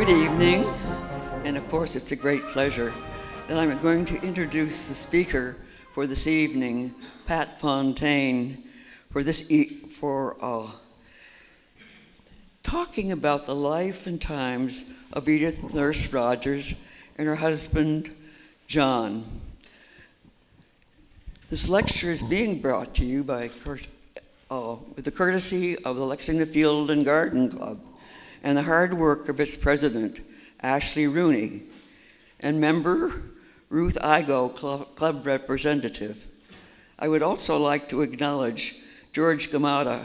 Good evening, and of course it's a great pleasure that I'm going to introduce the speaker for this evening, Pat Fontaine, for talking about the life and times of Edith Norse Rogers and her husband, John. This lecture is being brought to you by with the courtesy of the Lexington Field and Garden Club and the hard work of its president, Ashley Rooney, and member Ruth Igo, club representative. I would also like to acknowledge George Gamata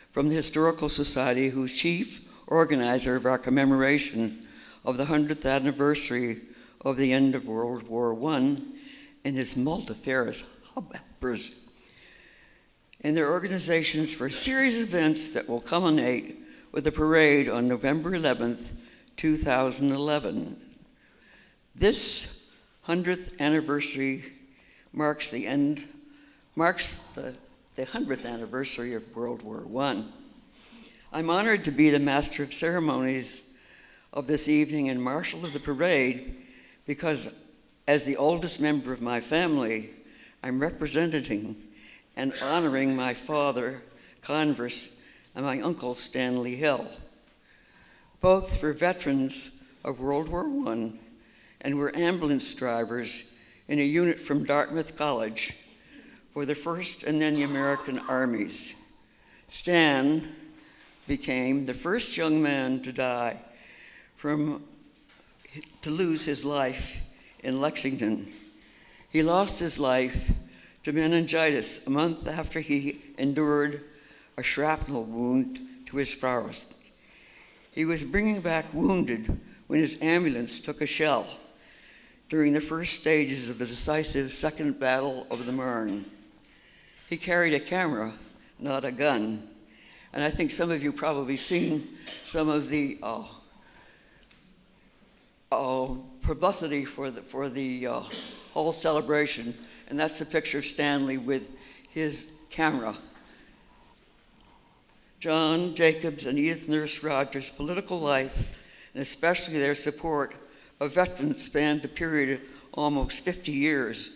from the Historical Society, who's chief organizer of our commemoration of the 100th anniversary of the end of World War I, and his multifarious hub helpers, and their organizations for a series of events that will culminate with a parade on November 11th, 2011. This 100th anniversary marks the 100th anniversary of World War I. I'm honored to be the master of ceremonies of this evening and marshal of the parade because, as the oldest member of my family, I'm representing and honoring my father, Converse, and my uncle, Stanley Hill. Both were veterans of World War I and were ambulance drivers in a unit from Dartmouth College for the First and then the American armies. Stan became the first young man to lose his life in Lexington. He lost his life to meningitis a month after he endured a shrapnel wound to his forehead. He was bringing back wounded when his ambulance took a shell during the first stages of the decisive Second Battle of the Marne. He carried a camera, not a gun, and I think some of you probably seen some of the publicity for the whole celebration, and that's a picture of Stanley with his camera. John Jacobs and Edith Norse Rogers' political life, and especially their support of veterans, spanned a period of almost 50 years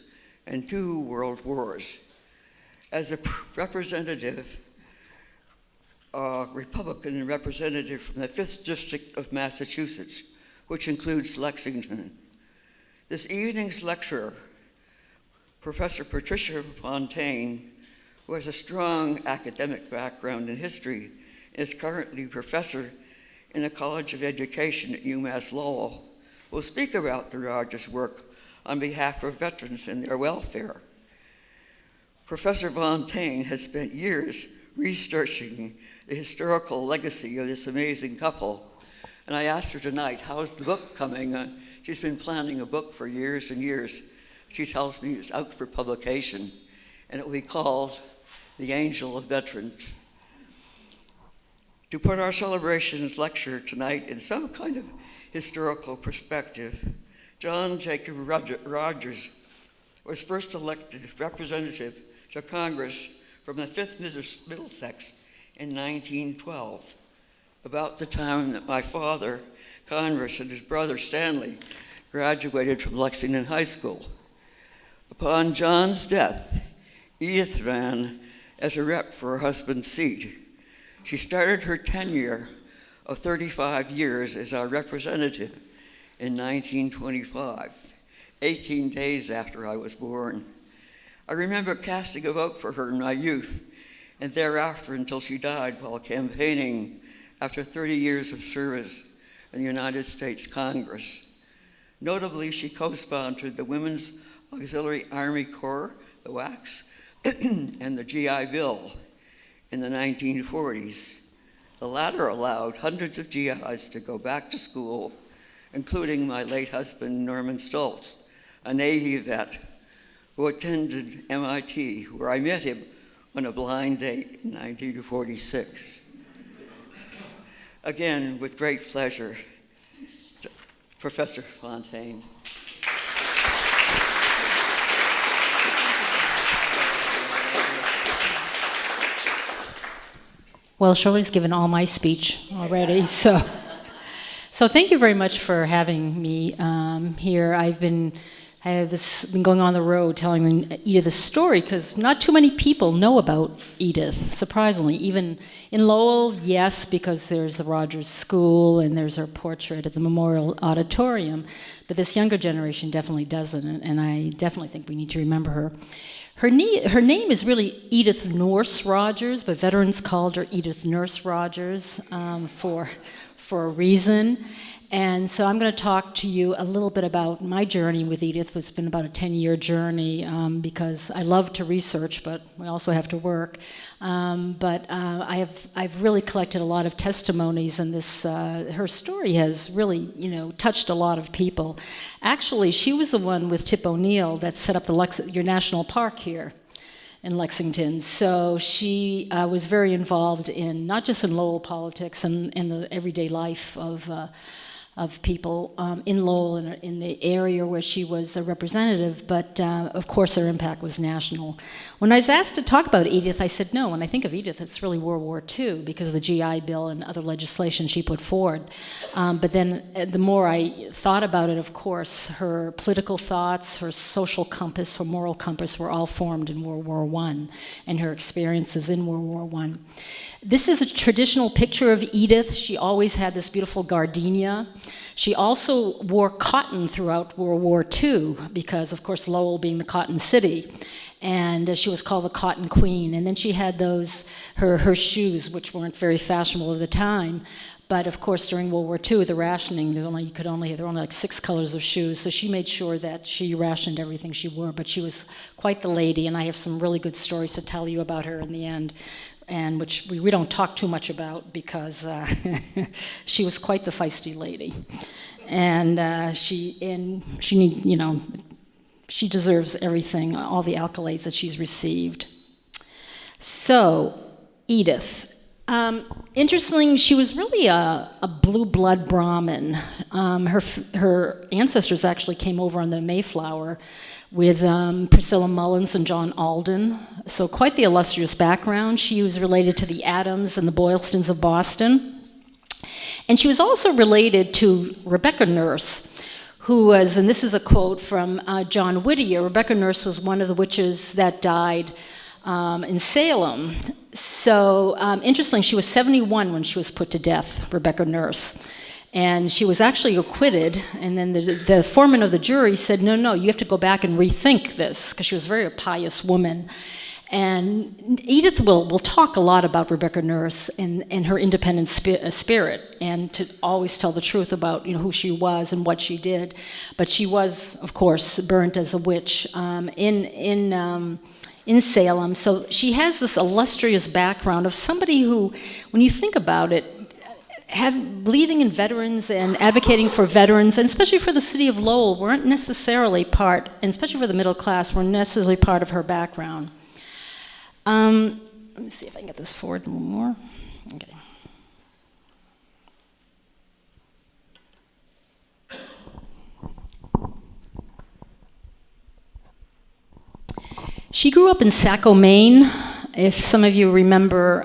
and 2 world wars. As a Republican representative from the 5th District of Massachusetts, which includes Lexington, this evening's lecturer, Professor Patricia Fontaine, who has a strong academic background in history, is currently professor in the College of Education at UMass Lowell, will speak about the Rogers' work on behalf of veterans and their welfare. Professor Fontaine has spent years researching the historical legacy of this amazing couple, and I asked her tonight, how's the book coming? She's been planning a book for years and years. She tells me it's out for publication, and it will be called The Angel of Veterans. To put our celebrations lecture tonight in some kind of historical perspective, John Jacob Rogers was first elected representative to Congress from the 5th Middlesex in 1912, about the time that my father, Converse, and his brother, Stanley, graduated from Lexington High School. Upon John's death, Edith ran as a rep for her husband's seat. She started her tenure of 35 years as our representative in 1925, 18 days after I was born. I remember casting a vote for her in my youth, and thereafter until she died while campaigning after 30 years of service in the United States Congress. Notably, she co-sponsored the Women's Auxiliary Army Corps, the WACs, and the GI Bill in the 1940s. The latter allowed hundreds of GIs to go back to school, including my late husband, Norman Stoltz, a Navy vet who attended MIT, where I met him on a blind date in 1946. Again, with great pleasure, Professor Fontaine. Well, Shirley's given all my speech already, so So thank you very much for having me here. I have been going on the road telling Edith this story because not too many people know about Edith, surprisingly. Even in Lowell, yes, because there's the Rogers School and there's her portrait at the Memorial Auditorium, but this younger generation definitely doesn't, and I definitely think we need to remember her. Her name is really Edith Norse Rogers, but veterans called her Edith Norse Rogers for a reason. And so I'm going to talk to you a little bit about my journey with Edith. It's been about a 10-year journey because I love to research, but we also have to work. I've really collected a lot of testimonies, and her story has really, touched a lot of people. Actually, she was the one with Tip O'Neill that set up your national park here in Lexington. So she was very involved in, not just in Lowell politics and in the everyday life of people in Lowell and in the area where she was a representative, but of course her impact was national. When I was asked to talk about Edith, I said no. When I think of Edith, it's really World War II because of the GI Bill and other legislation she put forward. But then the more I thought about it, of course, her political thoughts, her social compass, her moral compass were all formed in World War I and her experiences in World War I. This is a traditional picture of Edith. She always had this beautiful gardenia. She also wore cotton throughout World War II because, of course, Lowell being the cotton city. And she was called the Cotton Queen. And then she had her shoes, which weren't very fashionable at the time. But of course, during World War II, the rationing, there were only like 6 colors of shoes. So she made sure that she rationed everything she wore. But she was quite the lady, and I have some really good stories to tell you about her in the end, and which we don't talk too much about because she was quite the feisty lady, and she deserves everything, all the accolades that she's received. So, Edith. Interestingly, she was really a blue blood Brahmin. Her ancestors actually came over on the Mayflower with Priscilla Mullins and John Alden. So quite the illustrious background. She was related to the Adams and the Boylstons of Boston. And she was also related to Rebecca Nurse, who was, and this is a quote from John Whittier, Rebecca Nurse was one of the witches that died in Salem. So interestingly, she was 71 when she was put to death, Rebecca Nurse. And she was actually acquitted, and then the foreman of the jury said, no, you have to go back and rethink this, because she was a very pious woman. And Edith will talk a lot about Rebecca Nurse and her independent spirit, and to always tell the truth about who she was and what she did. But she was, of course, burnt as a witch in Salem. So she has this illustrious background of somebody who, when you think about it, believing in veterans and advocating for veterans, and especially for the city of Lowell, weren't necessarily part, and especially for the middle class, weren't necessarily part of her background. Let me see if I can get this forward a little more. Okay. She grew up in Saco, Maine. If some of you remember,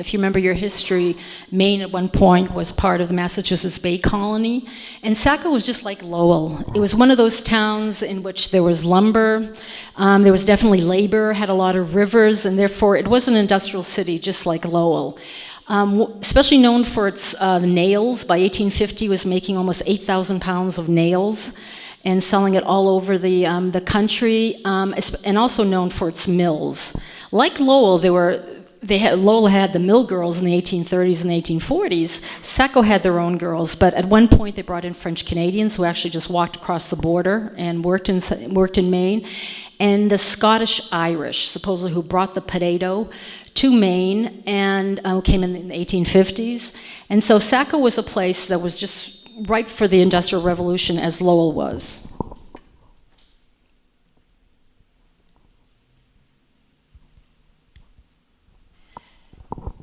if you remember your history, Maine at one point was part of the Massachusetts Bay Colony, and Saco was just like Lowell. It was one of those towns in which there was lumber, there was definitely labor, had a lot of rivers, and therefore it was an industrial city just like Lowell. Especially known for its nails. By 1850, it was making almost 8,000 pounds of nails and selling it all over the country, and also known for its mills. Like Lowell, Lowell had the mill girls in the 1830s and the 1840s. Saco had their own girls, but at one point they brought in French Canadians who actually just walked across the border and worked in Maine, and the Scottish Irish, supposedly, who brought the potato to Maine and came in the 1850s. And so Saco was a place that was just ripe for the Industrial Revolution, as Lowell was.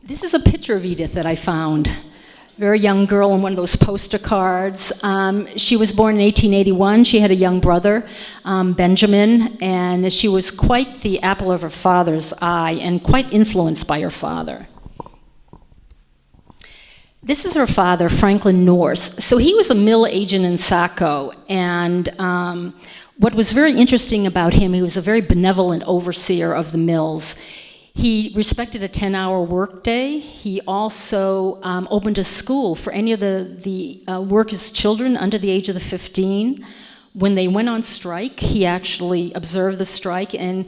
This is a picture of Edith that I found. Very young girl on one of those poster cards. She was born in 1881. She had a young brother, Benjamin, and she was quite the apple of her father's eye and quite influenced by her father. This is her father, Franklin Norse. So he was a mill agent in Saco, and what was very interesting about him, he was a very benevolent overseer of the mills. He respected a 10-hour workday. He also opened a school for any of the workers' children under the age of 15. When they went on strike, he actually observed the strike and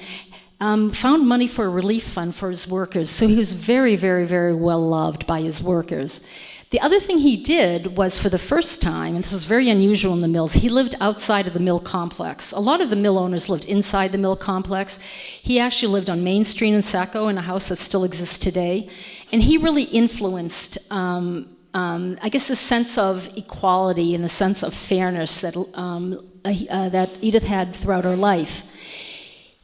found money for a relief fund for his workers. So he was very, very, very well loved by his workers. The other thing he did was, for the first time, and this was very unusual in the mills, he lived outside of the mill complex. A lot of the mill owners lived inside the mill complex. He actually lived on Main Street in Saco in a house that still exists today. And he really influenced, I guess, the sense of equality and the sense of fairness that Edith had throughout her life.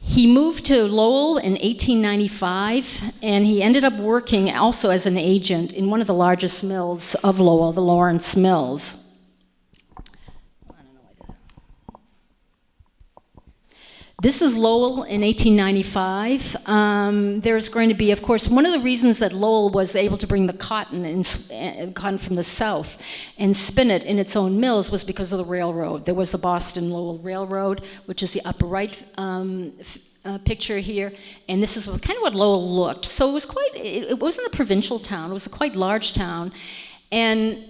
He moved to Lowell in 1895, and he ended up working also as an agent in one of the largest mills of Lowell, the Lawrence Mills. This is Lowell in 1895. There's going to be, of course, one of the reasons that Lowell was able to bring the cotton from the south and spin it in its own mills was because of the railroad. There was the Boston-Lowell Railroad, which is the upper right picture here, and this is kind of what Lowell looked. So it was it wasn't a provincial town, it was a quite large town. And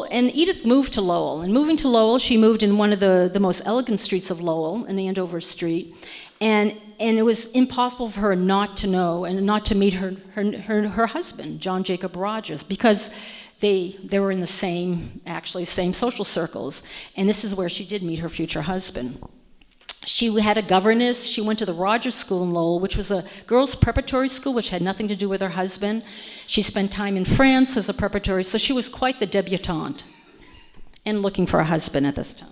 Edith moved to Lowell. And moving to Lowell, she moved in one of the most elegant streets of Lowell, in Andover Street. And it was impossible for her not to know and not to meet her husband, John Jacob Rogers, because they were in the same social circles. And this is where she did meet her future husband. She had a governess. She went to the Rogers School in Lowell, which was a girls' preparatory school, which had nothing to do with her husband. She spent time in France as a preparatory, so she was quite the debutante and looking for a husband at this time.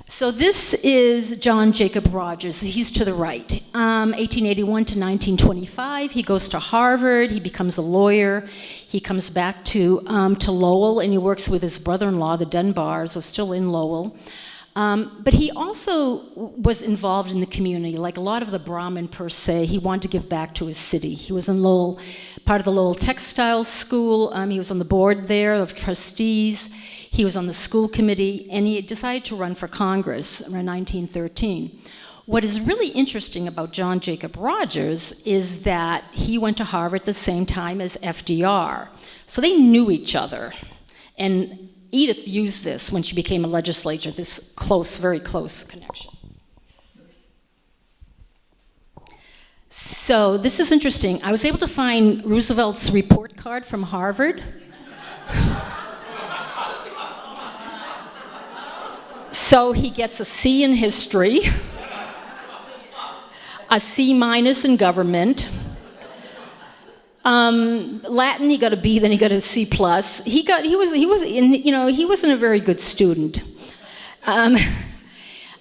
So this is John Jacob Rogers. He's to the right. 1881 to 1925. He goes to Harvard. He becomes a lawyer. He comes back to Lowell, and he works with his brother-in-law, the Dunbars, who are still in Lowell. But he also was involved in the community, like a lot of the Brahmin per se. He wanted to give back to his city. He was in Lowell, part of the Lowell Textile School. He was on the board there of trustees. He was on the school committee, and he decided to run for Congress around 1913. What is really interesting about John Jacob Rogers is that he went to Harvard at the same time as FDR. So they knew each other. And Edith used this when she became a legislator, this close, very close connection. So this is interesting. I was able to find Roosevelt's report card from Harvard. So he gets a C in history, a C minus in government. Latin, he got a B, then he got a C plus. He wasn't a very good student.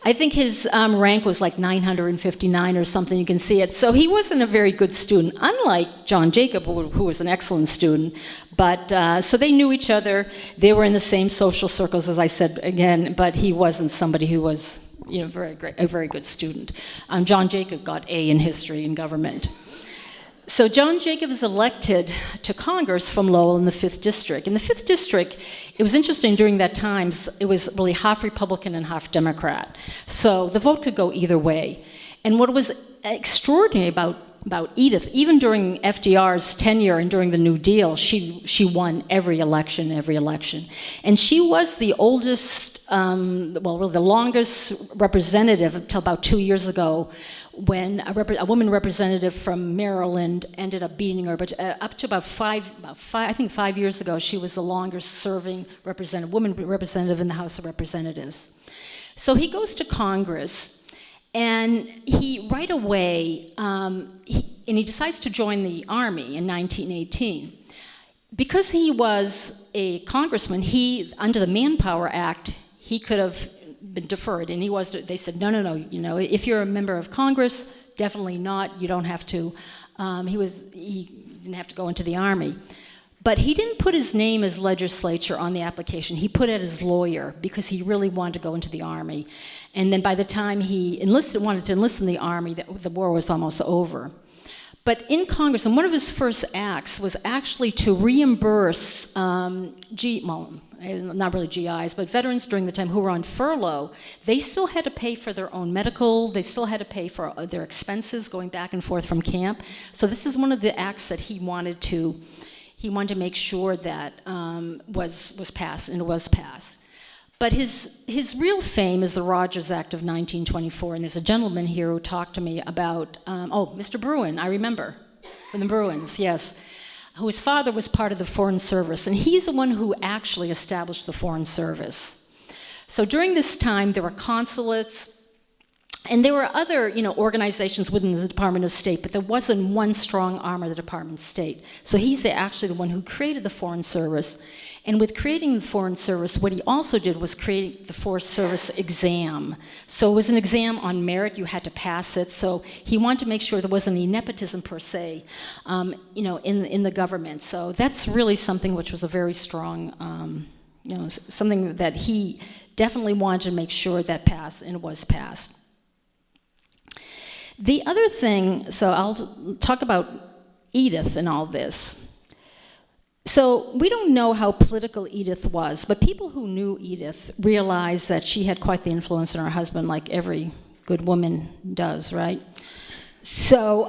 I think his rank was like 959 or something, you can see it. So he wasn't a very good student, unlike John Jacob, who was an excellent student. But, so they knew each other. They were in the same social circles, as I said again, but he wasn't somebody who was, a very good student. John Jacob got A in history and government. So John Jacob is elected to Congress from Lowell in the 5th District. In the 5th District, it was interesting during that time, it was really half Republican and half Democrat. So the vote could go either way. And what was extraordinary about Edith, even during FDR's tenure and during the New Deal, she won every election. And she was the oldest, the longest representative until about 2 years ago, when a woman representative from Maryland ended up beating her. But up to about 5 years ago, she was the longest serving woman representative in the House of Representatives. So he goes to Congress, and he right away, he decides to join the Army in 1918. Because he was a congressman, under the Manpower Act, he could have been deferred, and they said, no, if you're a member of Congress, definitely not, you don't have to. He didn't have to go into the Army. But he didn't put his name as legislature on the application. He put it as lawyer, because he really wanted to go into the Army. And then by the time he wanted to enlist in the Army, the war was almost over. But in Congress, and one of his first acts was actually to reimburse, not really GIs, but veterans during the time who were on furlough. They still had to pay for their own medical, they still had to pay for their expenses going back and forth from camp. So this is one of the acts that he wanted to make sure that was passed, and it was passed. But his real fame is the Rogers Act of 1924, and there's a gentleman here who talked to me about, Mr. Bruin, I remember, from the Bruins, yes, whose father was part of the Foreign Service, and he's the one who actually established the Foreign Service. So during this time, there were consulates, and there were other, organizations within the Department of State, but there wasn't one strong arm of the Department of State. So he's actually the one who created the Foreign Service. And with creating the Foreign Service, what he also did was create the Foreign Service exam. So it was an exam on merit, you had to pass it. So he wanted to make sure there wasn't any nepotism per se, in the government. So that's really something which was a very strong, something that he definitely wanted to make sure that passed, and it was passed. The other thing, so I'll talk about Edith and all this. So we don't know how political Edith was, but people who knew Edith realized that she had quite the influence on her husband, like every good woman does, right? So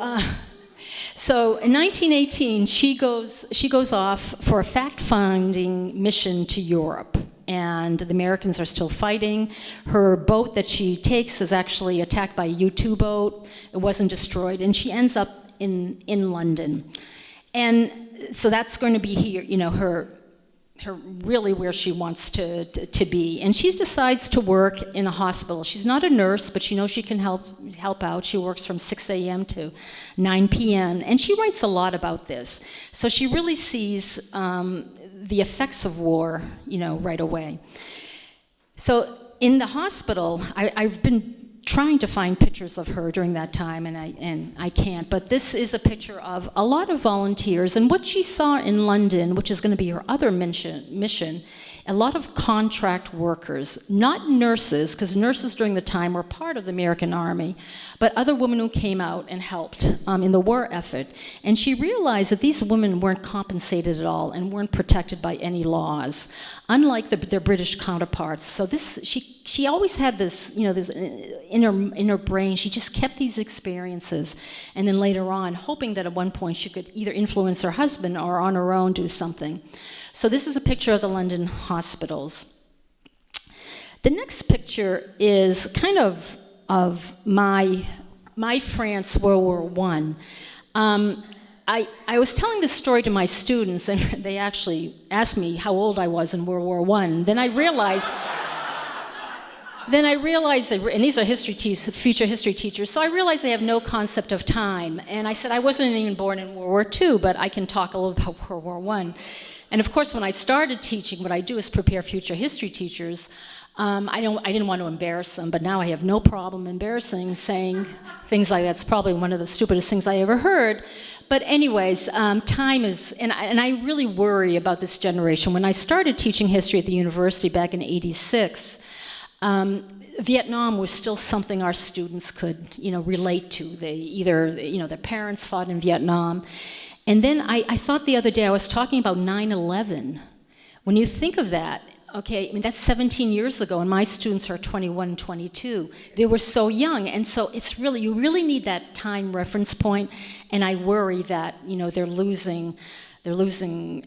in 1918, she goes off for a fact-finding mission to Europe, and the Americans are still fighting. Her boat that she takes is actually attacked by a U-2 boat. It wasn't destroyed, and she ends up in London. And so that's going to be here, her really where she wants to be. And she decides to work in a hospital. She's not a nurse, but she knows she can help out. She works from 6 a.m. to 9 p.m. And she writes a lot about this. So she really sees the effects of war, right away. So in the hospital, I've been trying to find pictures of her during that time, and I can't, but this is a picture of a lot of volunteers, and what she saw in London, which is going to be her other mission, a lot of contract workers, not nurses, because nurses during the time were part of the American Army, but other women who came out and helped in the war effort. And she realized that these women weren't compensated at all and weren't protected by any laws, unlike their British counterparts. So she always had this, this in her brain. She just kept these experiences, and then later on, hoping that at one point she could either influence her husband or on her own do something. So this is a picture of the London hospitals. The next picture is kind of my France World War I. I was telling this story to my students, and they actually asked me how old I was in World War I. Then I realized that, and these are future history teachers, so I realized they have no concept of time. And I said I wasn't even born in World War II, but I can talk a little about World War I. And of course, when I started teaching, what I do is prepare future history teachers. I didn't want to embarrass them, but now I have no problem saying things like that's probably one of the stupidest things I ever heard. But anyways, time is, and I really worry about this generation. When I started teaching history at the university back in '86, Vietnam was still something our students could, relate to. They either, their parents fought in Vietnam. And then I thought the other day, I was talking about 9/11. When you think of that, okay, that's 17 years ago, and my students are 21 and 22. They were so young, and so it's really, you really need that time reference point, and I worry that, they're losing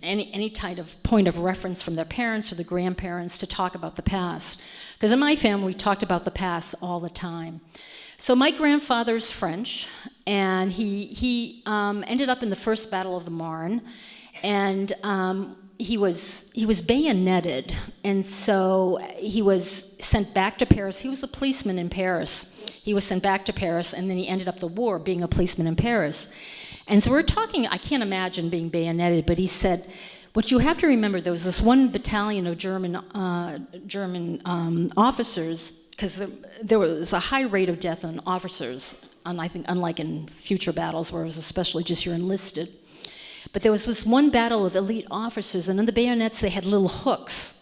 any type of point of reference from their parents or the grandparents to talk about the past. Because in my family, we talked about the past all the time. So my grandfather's French, and he ended up in the First Battle of the Marne, and he was bayoneted, and so he was sent back to Paris. He was a policeman in Paris. He was sent back to Paris, and then he ended up the war being a policeman in Paris. And so we're talking, I can't imagine being bayoneted, but he said, what you have to remember, there was this one battalion of German officers, because there was a high rate of death on officers, unlike in future battles where it was especially just you're enlisted. But there was this one battle of elite officers, and on the bayonets they had little hooks.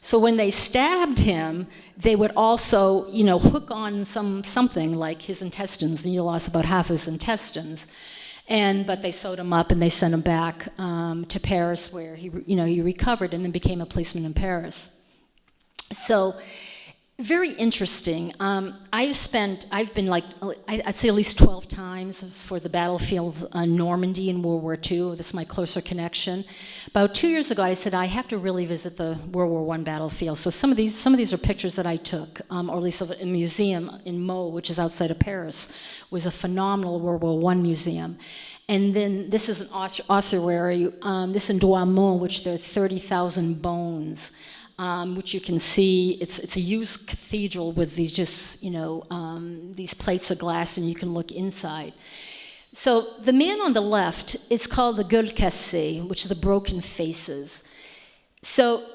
So when they stabbed him, they would also, hook on something like his intestines, and he lost about half his intestines. But they sewed him up and they sent him back to Paris, where he recovered and then became a policeman in Paris. So, very interesting. I've been I'd say at least 12 times for the battlefields on Normandy in World War II. This is my closer connection. About 2 years ago, I said I have to really visit the World War I battlefield. So some of these are pictures that I took, or at least of a museum in Meaux, which is outside of Paris, was a phenomenal World War I museum. And then this is an ossuary. This in Douaumont, which there are 30,000 bones. Which you can see, it's a used cathedral with these these plates of glass, and you can look inside. So the man on the left is called the gueule cassée, which are the broken faces. So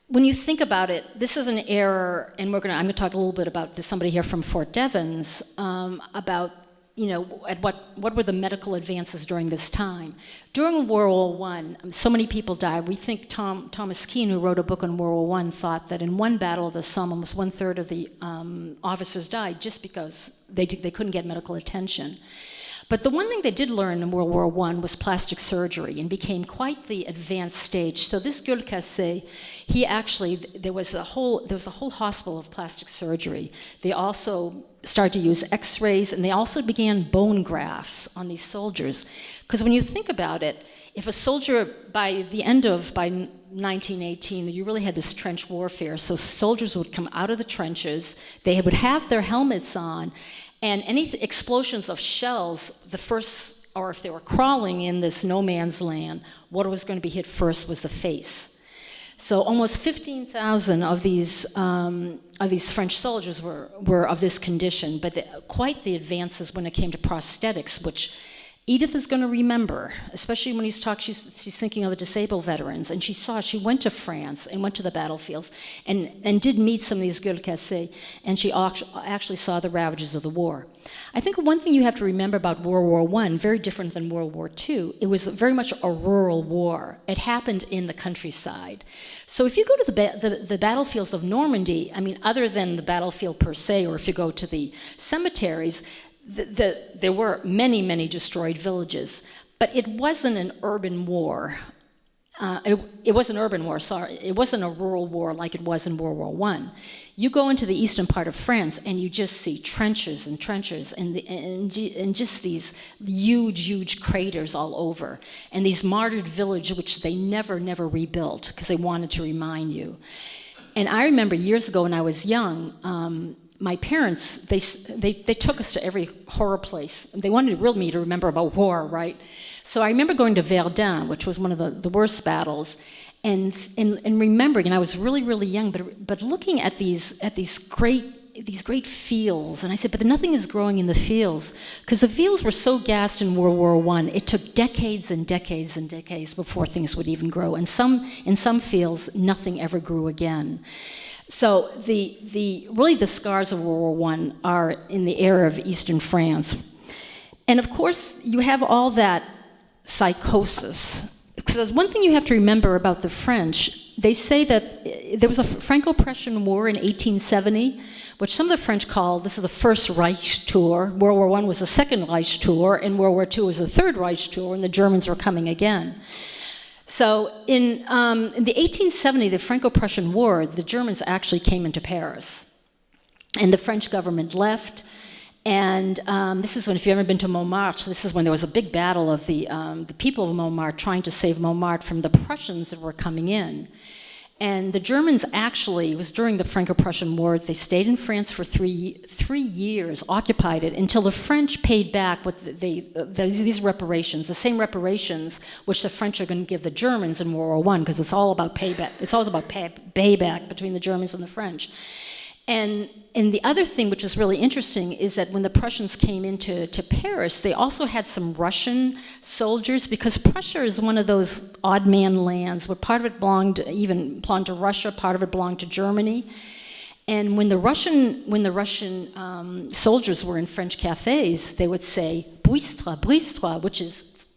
when you think about it, this is an era, and I'm going to talk a little bit about this. Somebody here from Fort Devens about what were the medical advances during this time. During World War I, so many people died. We think Thomas Keane, who wrote a book on World War I, thought that in one battle of the Somme, almost 1/3 of the officers died just because they couldn't get medical attention. But the one thing they did learn in World War I was plastic surgery, and became quite the advanced stage. So this gueule cassée, there was a whole hospital of plastic surgery. They also started to use X-rays, and they also began bone grafts on these soldiers. Because when you think about it, if a soldier, by 1918, you really had this trench warfare. So soldiers would come out of the trenches, they would have their helmets on, and any explosions of shells, or if they were crawling in this no man's land, what was going to be hit first was the face. So almost 15,000 of these French soldiers were of this condition, but quite the advances when it came to prosthetics, which Edith is going to remember, especially when she's thinking of the disabled veterans, and she went to France and went to the battlefields and did meet some of these gueule cassée, and she actually saw the ravages of the war. I think one thing you have to remember about World War I, very different than World War II, it was very much a rural war. It happened in the countryside. So if you go to the battlefields of Normandy, other than the battlefield per se, or if you go to the cemeteries, there were many, many destroyed villages, but it wasn't an urban war. It was an urban war, sorry. It wasn't a rural war like it was in World War I. You go into the eastern part of France and you just see trenches and trenches and just these huge, huge craters all over. And these martyred villages, which they never rebuilt because they wanted to remind you. And I remember years ago when I was young, my parents, they took us to every horror place. They wanted me to remember about war, right? So I remember going to Verdun, which was one of the worst battles, and remembering, and I was really, really young, but looking at these great fields, and I said, but nothing is growing in the fields, because the fields were so gassed in World War I. It took decades and decades and decades before things would even grow, and in some fields, nothing ever grew again. So really the scars of World War I are in the era of Eastern France. And of course, you have all that psychosis. Because one thing you have to remember about the French, they say that there was a Franco-Prussian War in 1870, which some of the French call, this is the First Reich Tour. World War I was the Second Reich Tour, and World War II was the Third Reich Tour, and the Germans were coming again. So in the 1870, the Franco-Prussian War, the Germans actually came into Paris. And the French government left. And this is when, if you've ever been to Montmartre, this is when there was a big battle of the people of Montmartre trying to save Montmartre from the Prussians that were coming in. And the Germans actually, it was during the Franco-Prussian War, they stayed in France for three years, occupied it, until the French paid back these reparations, the same reparations which the French are going to give the Germans in World War I, because it's all about payback. It's all about payback between the Germans and the French. And the other thing which is really interesting is that when the Prussians came into Paris, they also had some Russian soldiers, because Prussia is one of those odd man lands where part of it belonged to Russia, part of it belonged to Germany. And when the Russian soldiers were in French cafes, they would say "bystre, bystre,"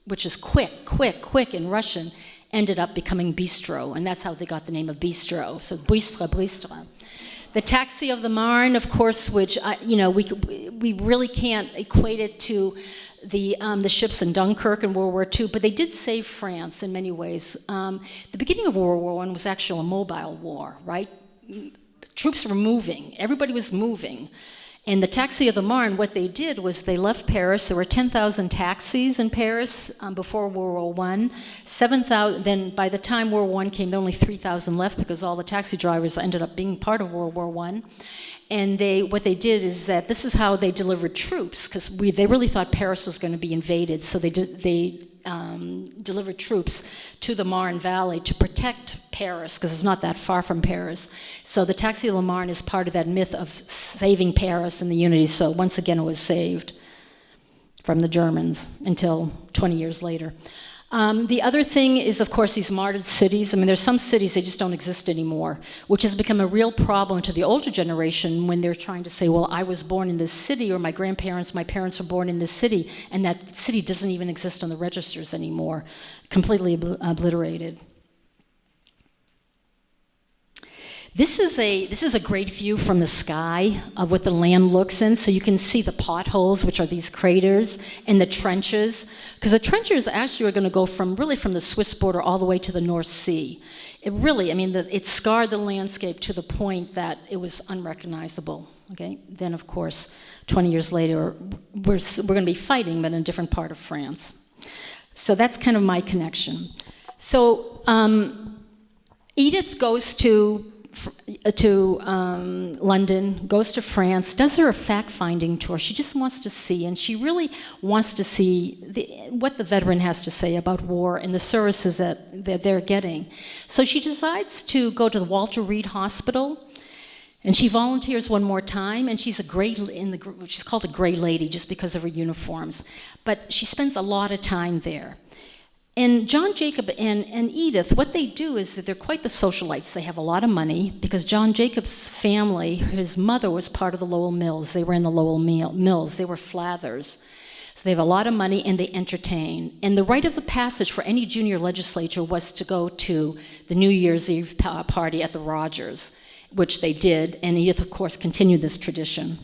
which is quick in Russian, ended up becoming bistro, and that's how they got the name of bistro. So "bystre, bystre." The taxi of the Marne, of course, which we really can't equate it to the ships in Dunkirk in World War II, but they did save France in many ways. The beginning of World War I was actually a mobile war, right? Troops were moving. Everybody was moving. And the Taxi of the Marne, what they did was they left Paris. There were 10,000 taxis in Paris before World War I. 7,000. Then by the time World War I came, there were only 3,000 left because all the taxi drivers ended up being part of World War I. And what they did is that this is how they delivered troops, because they really thought Paris was going to be invaded. So they delivered troops to the Marne Valley to protect Paris, because it's not that far from Paris. So the Taxi of the Marne is part of that myth of saving Paris and the unity. So once again, it was saved from the Germans until 20 years later. The other thing is, of course, these martyred cities. I mean, there's some cities, they just don't exist anymore, which has become a real problem to the older generation when they're trying to say, well, I was born in this city, or my parents were born in this city, and that city doesn't even exist on the registers anymore, completely obliterated. This is a great view from the sky of what the land looks in. So you can see the potholes, which are these craters, and the trenches. Because the trenches actually are going to go from the Swiss border all the way to the North Sea. It scarred the landscape to the point that it was unrecognizable. Okay. Then, of course, 20 years later, we're going to be fighting, but in a different part of France. So that's kind of my connection. So Edith goes to London, goes to France, does her fact-finding tour. She just wants to see, and she really wants to see what the veteran has to say about war and the services that they're getting. So she decides to go to the Walter Reed Hospital, and she volunteers one more time, and she's she's called a gray lady just because of her uniforms. But she spends a lot of time there. And John Jacob and Edith, what they do is that they're quite the socialites. They have a lot of money because John Jacob's family, his mother was part of the Lowell Mills. They were in the Lowell Mills. They were flathers. So they have a lot of money and they entertain. And the rite of the passage for any junior legislature was to go to the New Year's Eve party at the Rogers, which they did. And Edith, of course, continued this tradition.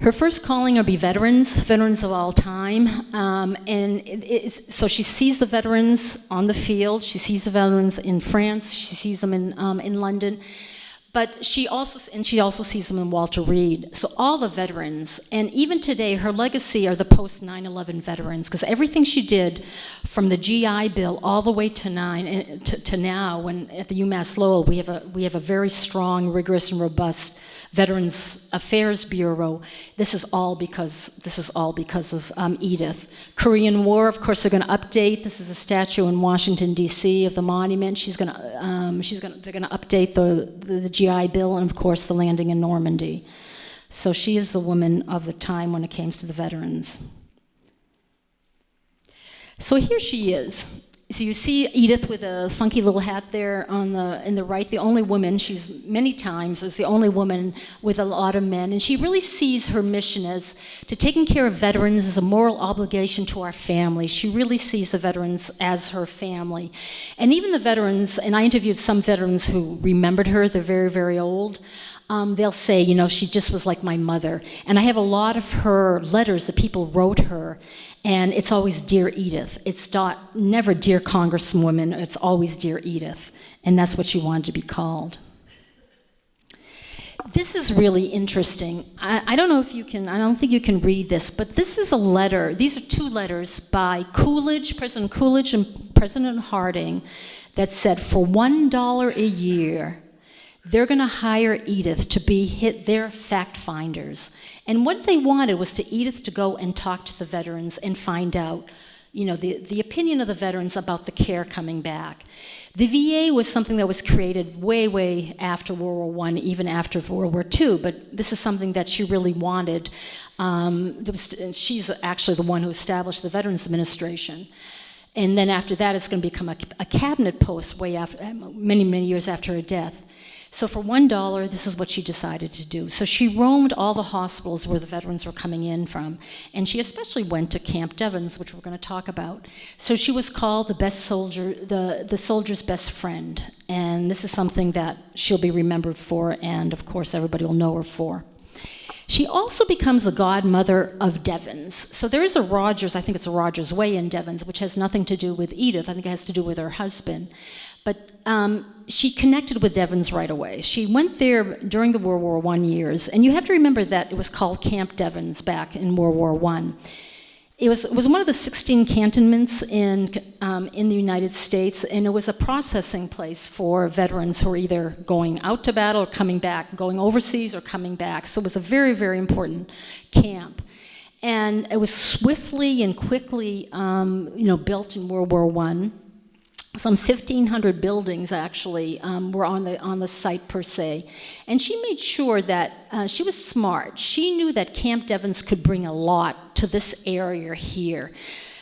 Her first calling will be veterans of all time, so she sees the veterans on the field. She sees the veterans in France. She sees them in London, but she also sees them in Walter Reed. So all the veterans, and even today, her legacy are the post 9/11 veterans, because everything she did, from the GI Bill all the way to now, when at the UMass Lowell we have a very strong, rigorous, and robust Veterans Affairs Bureau. This is all because of Edith. Korean War, of course, they're going to update. This is a statue in Washington D.C. of the monument. They're going to update the GI Bill, and of course the landing in Normandy. So she is the woman of the time when it comes to the veterans. So here she is. So you see Edith with a funky little hat there in the right, the only woman. She's many times is the only woman with a lot of men, and she really sees her mission as to taking care of veterans as a moral obligation to our family. She really sees the veterans as her family. And even the veterans, and I interviewed some veterans who remembered her, they're very, very old. They'll say, she just was like my mother. And I have a lot of her letters that people wrote her, and it's always Dear Edith. It's never Dear Congresswoman, it's always Dear Edith. And that's what she wanted to be called. This is really interesting. I don't know if you can, I don't think you can read this, but this is a letter. These are two letters by President Coolidge and President Harding, that said for $1 a year, they're going to hire Edith to be their fact finders. And what they wanted was Edith to go and talk to the veterans and find out, the opinion of the veterans about the care coming back. The VA was something that was created way, way after World War I, even after World War II, but this is something that she really wanted. She's actually the one who established the Veterans Administration. And then after that, it's going to become a cabinet post way after, many, many years after her death. So for $1, this is what she decided to do. So she roamed all the hospitals where the veterans were coming in from, and she especially went to Camp Devens, which we're going to talk about. So she was called the best soldier, the soldier's best friend, and this is something that she'll be remembered for, and of course everybody will know her for. She also becomes the godmother of Devens. So there is a Rogers, I think it's a Rogers Way in Devens, which has nothing to do with Edith. I think it has to do with her husband. But she connected with Devens right away. She went there during the World War I years, and you have to remember that it was called Camp Devens back in World War I. It was one of the 16 cantonments in the United States, and it was a processing place for veterans who were either going out to battle or coming back, going overseas or coming back. So it was a very, very important camp. And it was swiftly and quickly built in World War I. Some 1,500 buildings actually were on the site per se. And she made sure that she was smart. She knew that Camp Devens could bring a lot to this area here.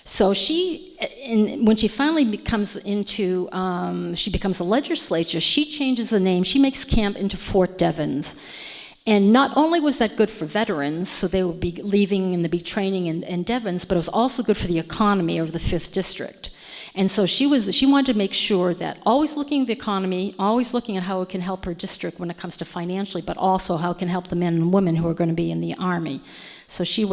So when she finally becomes a legislature, she changes the name. She makes camp into Fort Devens. And not only was that good for veterans, so they would be leaving and they'd be training in Devens, but it was also good for the economy of the 5th District. And so she wanted to make sure that always looking at the economy, always looking at how it can help her district when it comes to financially, but also how it can help the men and women who are going to be in the Army. So she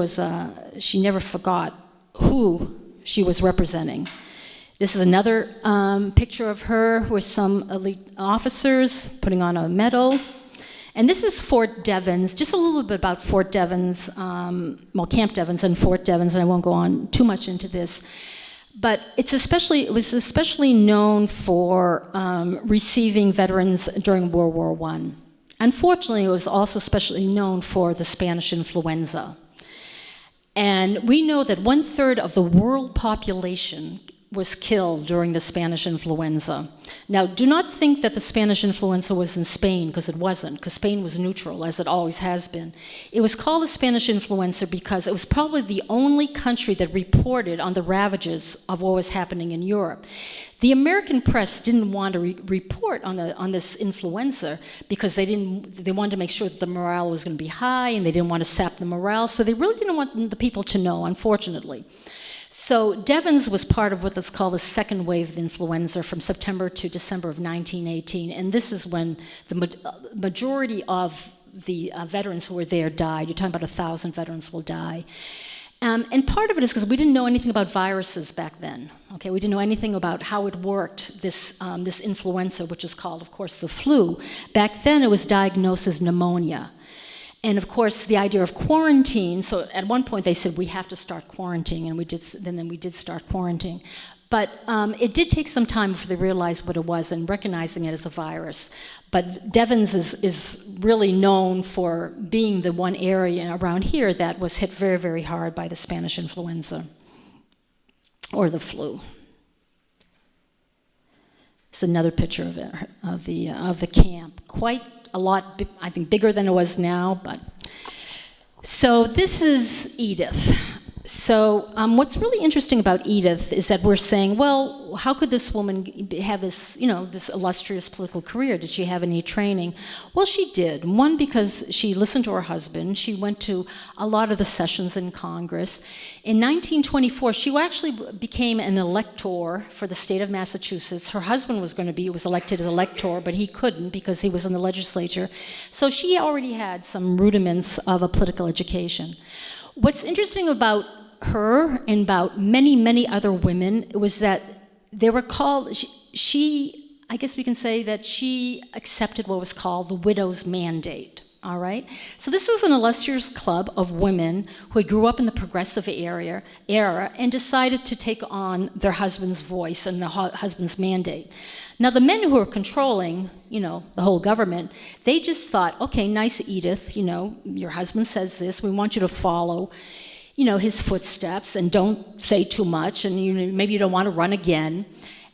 never forgot who she was representing. This is another picture of her with some elite officers putting on a medal. And this is Fort Devens, just a little bit about Fort Devens, Camp Devens and Fort Devens, and I won't go on too much into this. But it was especially known for receiving veterans during World War I. Unfortunately, it was also especially known for the Spanish influenza. And we know that 1/3 of the world population was killed during the Spanish influenza. Now, do not think that the Spanish influenza was in Spain, because it wasn't, because Spain was neutral, as it always has been. It was called the Spanish influenza because it was probably the only country that reported on the ravages of what was happening in Europe. The American press didn't want to report on this influenza because they wanted to make sure that the morale was going to be high, and they didn't want to sap the morale, so they really didn't want the people to know, unfortunately. So Devens was part of what is called the second wave of influenza from September to December of 1918, and this is when the majority of the veterans who were there died. You're talking about 1,000 veterans will die. And part of it is because we didn't know anything about viruses back then. Okay, we didn't know anything about how it worked, this influenza, which is called, of course, the flu. Back then it was diagnosed as pneumonia. And of course, the idea of quarantine, so at one point they said we have to start quarantining, and then we did start quarantining. But it did take some time before they realized what it was and recognizing it as a virus. But Devens is really known for being the one area around here that was hit very, very hard by the Spanish influenza, or the flu. It's another picture of the camp. Quite a lot, I think, bigger than it was now. But so this is Edith. So what's really interesting about Edith is that we're saying, well, how could this woman have this, this illustrious political career? Did she have any training? Well, she did. One, because she listened to her husband. She went to a lot of the sessions in Congress. In 1924, she actually became an elector for the state of Massachusetts. Her husband was elected as elector, but he couldn't because he was in the legislature. So she already had some rudiments of a political education. What's interesting about her and about many, many other women was that they were called, I guess we can say that she accepted what was called the widow's mandate, all right? So this was an illustrious club of women who grew up in the progressive era and decided to take on their husband's voice and the husband's mandate. Now, the men who were controlling, the whole government, they just thought, okay, nice Edith, your husband says this, we want you to follow, his footsteps and don't say too much, and maybe you don't want to run again.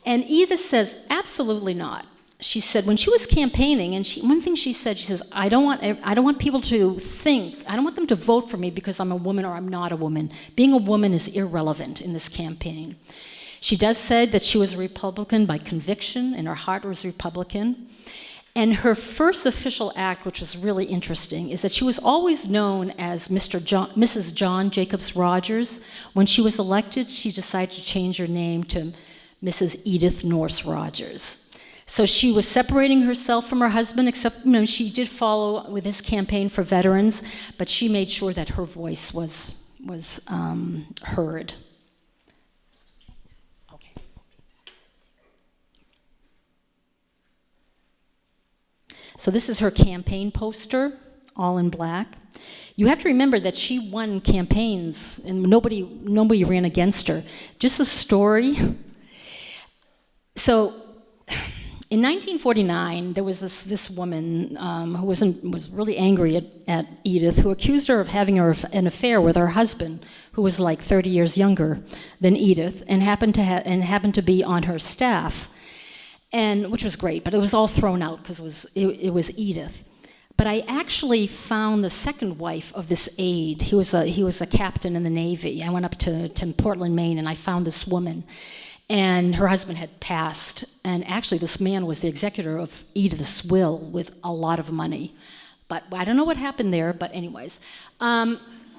And Edith says, absolutely not. She said when she was campaigning, and one thing she says, I don't want people to think, I don't want them to vote for me because I'm a woman or I'm not a woman. Being a woman is irrelevant in this campaign. She does say that she was a Republican by conviction, and her heart was Republican. And her first official act, which was really interesting, is that she was always known as Mrs. John Jacobs Rogers. When she was elected, she decided to change her name to Mrs. Edith Norse Rogers. So she was separating herself from her husband, except she did follow with his campaign for veterans, but she made sure that her voice was heard. So this is her campaign poster, all in black. You have to remember that she won campaigns and nobody ran against her. Just a story. So in 1949, there was this woman who was really angry at Edith, who accused her of having an affair with her husband, who was like 30 years younger than Edith, and happened to be on her staff. And which was great, but it was all thrown out because it was Edith. But I actually found the second wife of this aide. He was a captain in the Navy. I went up to Portland, Maine, and I found this woman. And her husband had passed. And actually, this man was the executor of Edith's will with a lot of money. But I don't know what happened there, but anyways.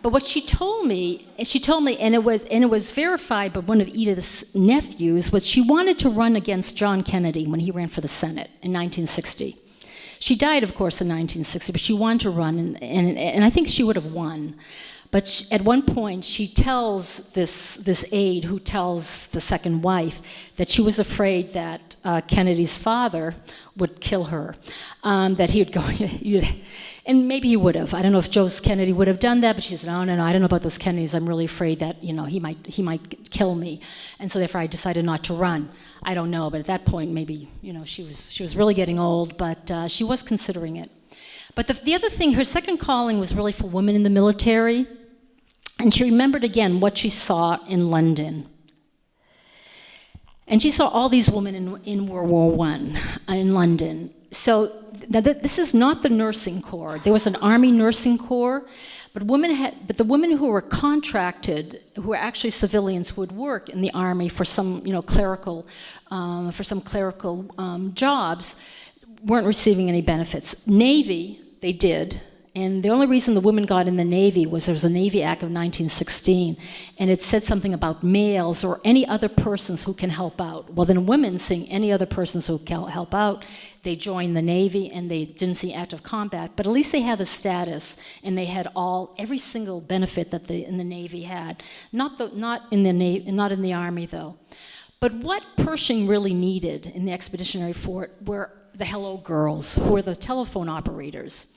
But what she told me, and it was verified by one of Edith's nephews, was she wanted to run against John Kennedy when he ran for the Senate in 1960. She died, of course, in 1960, but she wanted to run, and I think she would have won. But at one point, she tells this aide, who tells the second wife, that she was afraid that Kennedy's father would kill her, that he would go. And maybe he would have. I don't know if Joseph Kennedy would have done that, but she said, no, I don't know about those Kennedys. I'm really afraid that, he might kill me. And so therefore I decided not to run. I don't know, but at that point maybe, she was really getting old, but she was considering it. But the other thing, her second calling was really for women in the military. And she remembered again what she saw in London. And she saw all these women in World War I in London. So this is not the nursing corps. There was an army nursing corps, but the women who were contracted, who were actually civilians who would work in the army for some, clerical jobs, weren't receiving any benefits. Navy, they did. And the only reason the women got in the Navy was there was a Navy Act of 1916, and it said something about males or any other persons who can help out. Well, then women, seeing any other persons who can help out, they joined the Navy, and they didn't see active combat, but at least they had the status, and they had every single benefit that in the Navy had. Not in the Army, though. But what Pershing really needed in the Expeditionary Force were the hello girls, who were the telephone operators.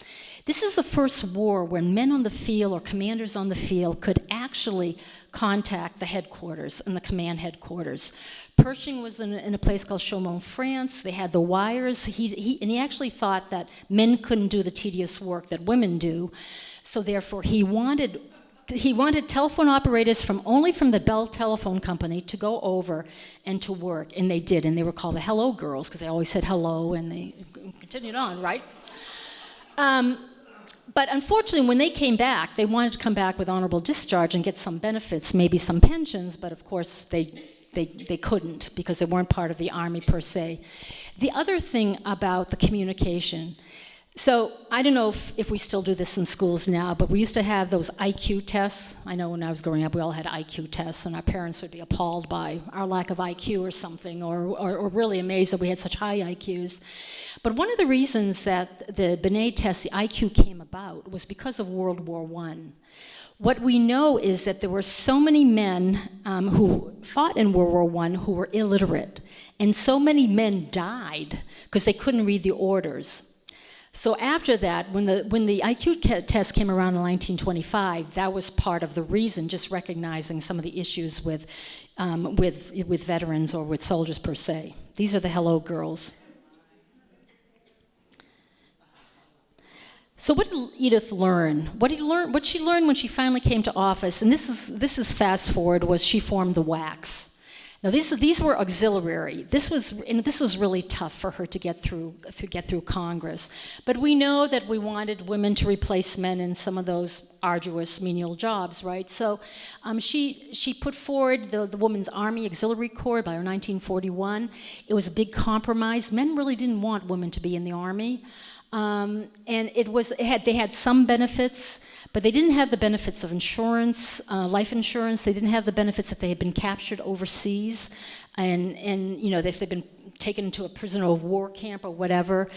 This is the first war where men on the field or commanders on the field could actually contact the headquarters and the command headquarters. Pershing was in a place called Chaumont, France. They had the wires. He actually thought that men couldn't do the tedious work that women do, so therefore he wanted telephone operators only from the Bell Telephone Company to go over and to work, and they did, and they were called the hello girls because they always said hello, and they continued on, right? But unfortunately, when they came back, they wanted to come back with honorable discharge and get some benefits, maybe some pensions, but of course they couldn't because they weren't part of the Army per se. The other thing about the communication, so I don't know if we still do this in schools now, but we used to have those IQ tests. I know when I was growing up, we all had IQ tests, and our parents would be appalled by our lack of IQ or something, or really amazed that we had such high IQs. But one of the reasons that the Binet test, the IQ, came about was because of World War I. What we know is that there were so many men who fought in World War I who were illiterate, and so many men died because they couldn't read the orders. So after that, when the IQ test came around in 1925, that was part of the reason, just recognizing some of the issues with veterans or with soldiers per se. These are the hello girls. So what did Edith learn? What she learned when she finally came to office, and this is fast forward, was she formed the WACs. Now these were auxiliary. This was really tough for her to get through Congress. But we know that we wanted women to replace men in some of those arduous menial jobs, right? So she put forward the Women's Army Auxiliary Corps by 1941. It was a big compromise. Men really didn't want women to be in the Army. And they had some benefits, but they didn't have the benefits of insurance, life insurance. They didn't have the benefits that they had been captured overseas, and if they'd been taken into a prisoner of war camp or whatever,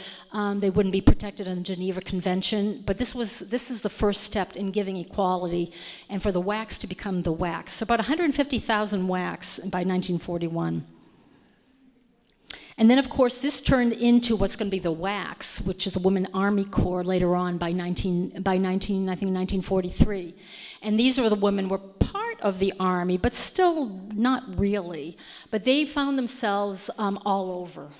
they wouldn't be protected under the Geneva Convention. But this is the first step in giving equality, and for the WACs to become the WACs. So about 150,000 WACs by 1941. And then, of course, this turned into what's going to be the WACs, which is the Women Army Corps later on by 1943. And these were the women were part of the Army, but still not really. But they found themselves all over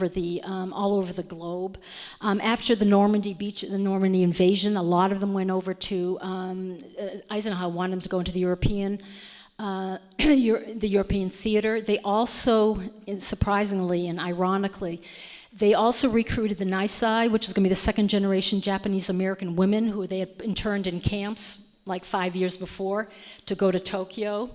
the globe. After the Normandy invasion, a lot of them went over to Eisenhower wanted them to go into the European theater. They also, surprisingly and ironically, they also recruited the Nisei, which is going to be the second generation Japanese American women who they had interned in camps like 5 years before to go to Tokyo.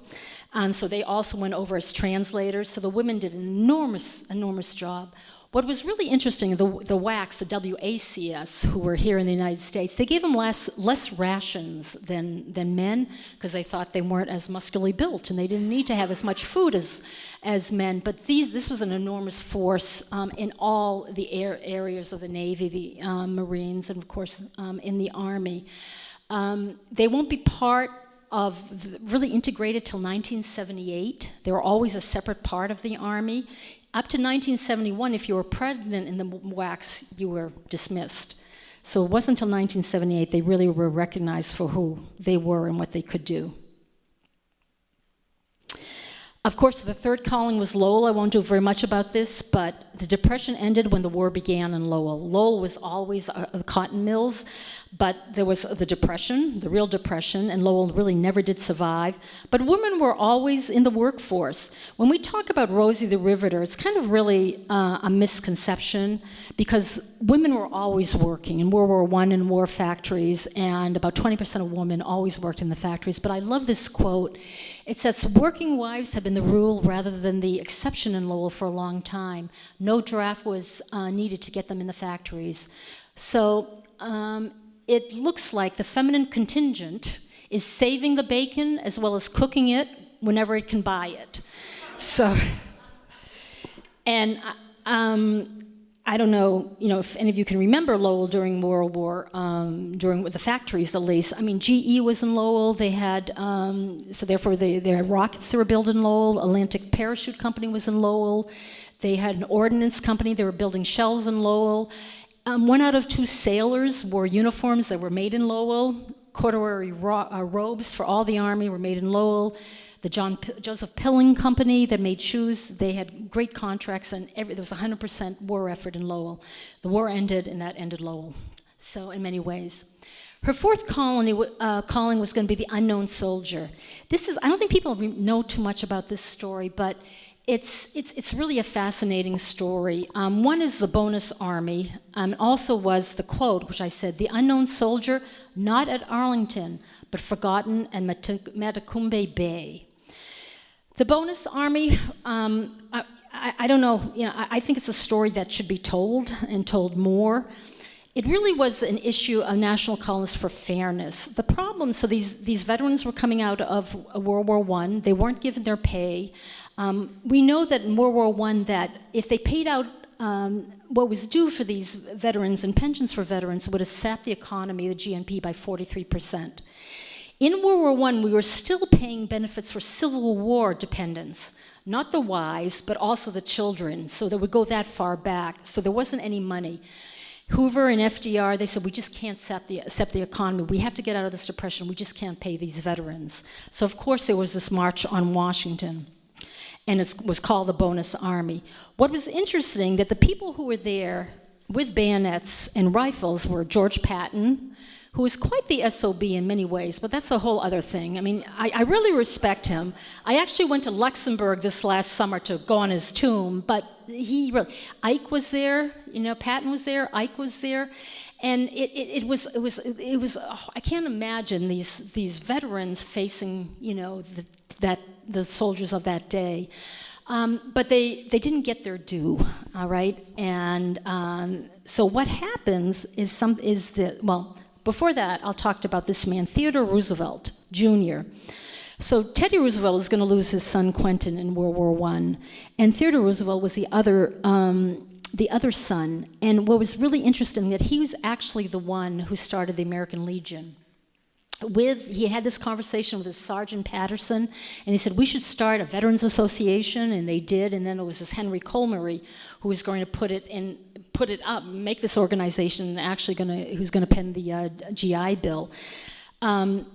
So they also went over as translators. So the women did an enormous job. What was really interesting, the WACs, the WACS, who were here in the United States, they gave them less rations than men because they thought they weren't as muscularly built and they didn't need to have as much food as men. But this was an enormous force in all the areas of the Navy, the Marines, and of course in the Army. They won't be part of really integrated till 1978. They were always a separate part of the Army. Up to 1971, if you were pregnant in the WACs, you were dismissed. So it wasn't until 1978 they really were recognized for who they were and what they could do. Of course, the third calling was Lowell. I won't do very much about this, but the Depression ended when the war began in Lowell. Lowell was always cotton mills, but there was the Depression, the real Depression, and Lowell really never did survive. But women were always in the workforce. When we talk about Rosie the Riveter, it's kind of really a misconception because women were always working in World War I in war factories, and about 20% of women always worked in the factories. But I love this quote. It says, "Working wives have been the rule rather than the exception in Lowell for a long time. No draft was needed to get them in the factories." So it looks like the feminine contingent is saving the bacon as well as cooking it whenever it can buy it. So, and I don't know, if any of you can remember Lowell during World War, during the factories at least. I mean, GE was in Lowell. They had, so therefore they had rockets that were built in Lowell. Atlantic Parachute Company was in Lowell. They had an ordnance company. They were building shells in Lowell. 1 out of 2 sailors wore uniforms that were made in Lowell. Corduroy robes for all the Army were made in Lowell. The Joseph Pilling Company that made shoes, they had great contracts, and there was 100% war effort in Lowell. The war ended, and that ended Lowell, so in many ways. Her fourth calling was going to be the unknown soldier. I don't think people know too much about this story, but it's really a fascinating story. One is the bonus army, also was the quote, which I said, "The unknown soldier, not at Arlington, but forgotten at Matecumbe Bay." The bonus army, I don't know, I think it's a story that should be told and told more. It really was an issue of national calls for fairness. The problem, so these veterans were coming out of World War I, they weren't given their pay. We know that in World War I that if they paid out what was due for these veterans and pensions for veterans, it would have sapped the economy, the GNP, by 43%. In World War I, we were still paying benefits for Civil War dependents, not the wives, but also the children, so that would go that far back, so there wasn't any money. Hoover and FDR, they said, we just can't sap the economy. We have to get out of this depression. We just can't pay these veterans. So, of course, there was this march on Washington, and it was called the Bonus Army. What was interesting, that the people who were there with bayonets and rifles were George Patton, who is quite the SOB in many ways, but that's a whole other thing. I mean, I really respect him. I actually went to Luxembourg this last summer to go on his tomb, but Ike was there, Patton was there, Ike was there, and it was I can't imagine these veterans facing, the soldiers of that day. But they didn't get their due, all right? And so what happens is before that, I'll talk about this man, Theodore Roosevelt Jr. So Teddy Roosevelt is going to lose his son Quentin in World War I, and Theodore Roosevelt was the other son. And what was really interesting that he was actually the one who started the American Legion. He had this conversation with his Sergeant Patterson, and he said, we should start a Veterans Association, and they did, and then it was this Henry Colmery who was going to put it up, make this organization, and who's going to pen the GI Bill.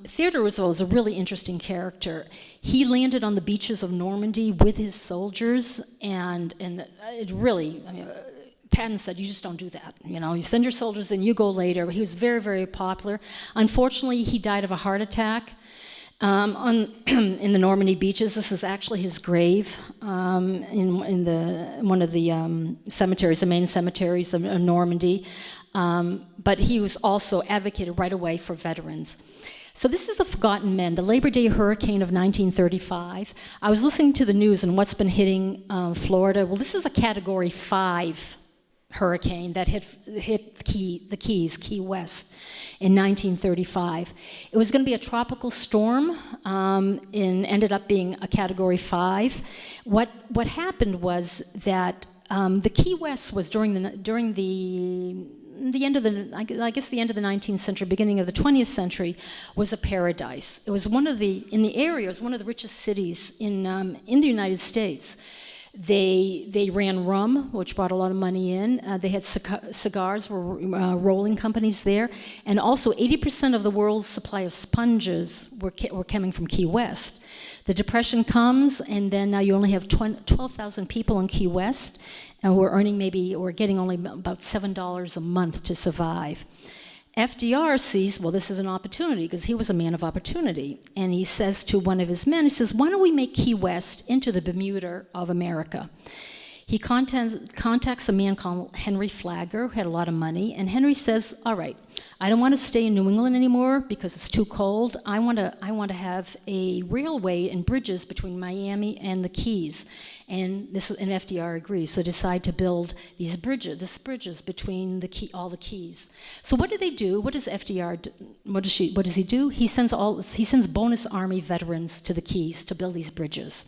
Theodore Roosevelt is a really interesting character. He landed on the beaches of Normandy with his soldiers, and it really, Patton said, you just don't do that. You send your soldiers in, you go later. He was very, very popular. Unfortunately, he died of a heart attack in the Normandy beaches. This is actually his grave in one of the cemeteries, the main cemeteries of Normandy. But he was also advocated right away for veterans. So this is the Forgotten Men, the Labor Day hurricane of 1935. I was listening to the news and what's been hitting Florida. Well, this is a Category 5 hurricane that hit the Keys, Key West, in 1935. It was going to be a tropical storm, and ended up being a Category 5. What happened was that the Key West was during the end of the 19th century, beginning of the 20th century, was a paradise. It was one of the richest cities in the United States. They ran rum, which brought a lot of money in. They had cigars, were rolling companies there, and also 80% of the world's supply of sponges were coming from Key West. The Depression comes, and then now you only have 12,000 people in Key West, and we're getting only about $7 a month to survive. FDR sees, well, this is an opportunity, because he was a man of opportunity, and he says to one of his men, he says, why don't we make Key West into the Bermuda of America? He contacts a man called Henry Flagler, who had a lot of money, and Henry says, all right, I don't want to stay in New England anymore because it's too cold. I want to have a railway and bridges between Miami and the Keys. And FDR agrees, so decide to build these bridges between all the Keys. So what do they do? What does FDR do? What does he do? He sends bonus Army veterans to the Keys to build these bridges.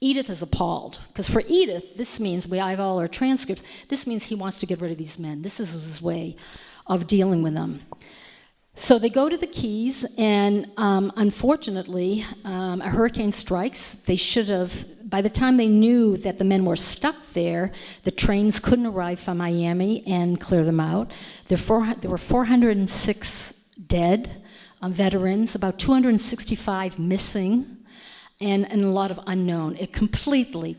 Edith is appalled, because for Edith, this means, I have all our transcripts, this means he wants to get rid of these men. This is his way of dealing with them. So they go to the Keys, and unfortunately, a hurricane strikes. They should have, by the time they knew that the men were stuck there, the trains couldn't arrive from Miami and clear them out. There were 406 dead veterans, about 265 missing, and a lot of unknown. It completely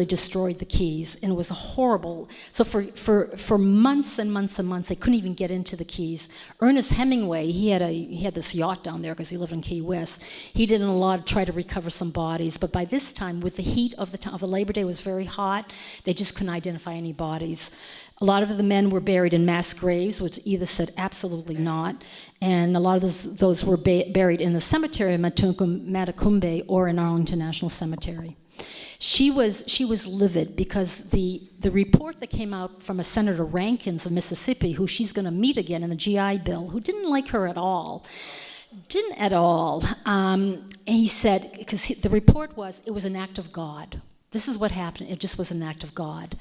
destroyed the Keys, and it was a horrible. So for months and months and months, they couldn't even get into the Keys. Ernest Hemingway, he had this yacht down there because he lived in Key West. He did a lot to try to recover some bodies, but by this time, with the heat of the Labor Day was very hot, they just couldn't identify any bodies. A lot of the men were buried in mass graves, which Edith said absolutely not, and a lot of those were buried in the cemetery of Matacumbe or in Arlington National Cemetery. She was livid because the report that came out from a Senator Rankins of Mississippi, who she's going to meet again in the GI Bill, who didn't like her at all. And he said, because the report was, it was an act of God. This is what happened. It just was an act of God.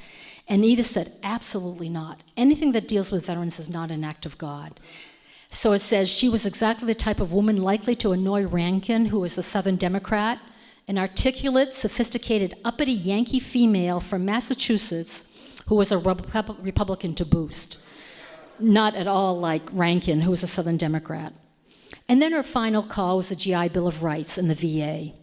And Edith said, absolutely not. Anything that deals with veterans is not an act of God. So it says she was exactly the type of woman likely to annoy Rankin, who was a Southern Democrat, an articulate, sophisticated, uppity Yankee female from Massachusetts who was a Republican to boost. Not at all like Rankin, who was a Southern Democrat. And then her final call was the GI Bill of Rights and the VA.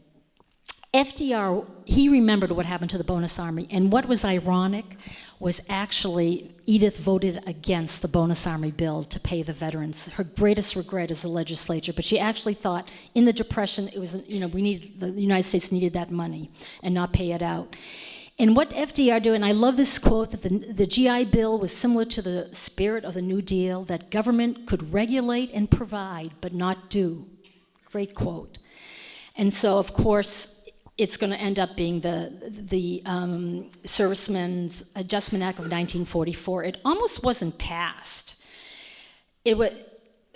FDR, he remembered what happened to the bonus army, and what was ironic was actually Edith voted against the bonus army bill to pay the veterans. Her greatest regret is the legislature, but she actually thought in the Depression it was, the United States needed that money and not pay it out. And what FDR did, and I love this quote, that the GI Bill was similar to the spirit of the New Deal, that government could regulate and provide, but not do. Great quote. And so, of course, it's going to end up being the Servicemen's Adjustment Act of 1944. It almost wasn't passed. A